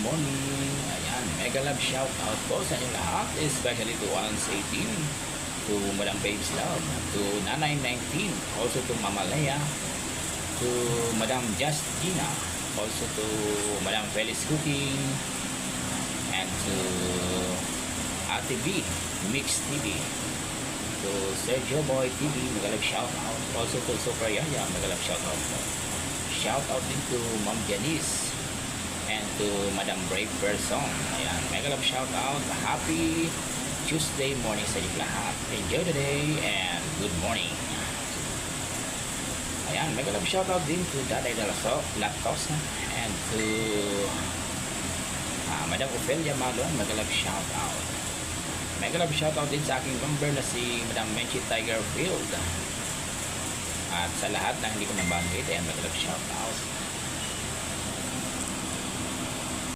morning. Ayan, mega love shout out po sa inyo lahat, especially to Once 18, to Madam Babes Love, to Nanay 19, also to Mama Leia, to Madam Justina, also to Madam Feliz Cooking, and to Ate B, Mix TV, to Sergio Boy TV, mega love shout out, also to Super Yaya, mega love shout out po. Shout out din to Ma'am Janice and to Madam Brave Person. Ayan, mega love shout out. Happy Tuesday morning sa inyo lahat. Enjoy the day and good morning. Ayan, mega love shout out din to Daday Lactosa and to Madam Ophelia Malon. Mega love shout out. Mega love shout out din sa aking member na si Madam Menchi Tiger Field. At sa lahat na hindi ko nabanggit, ayan, mega love shout out.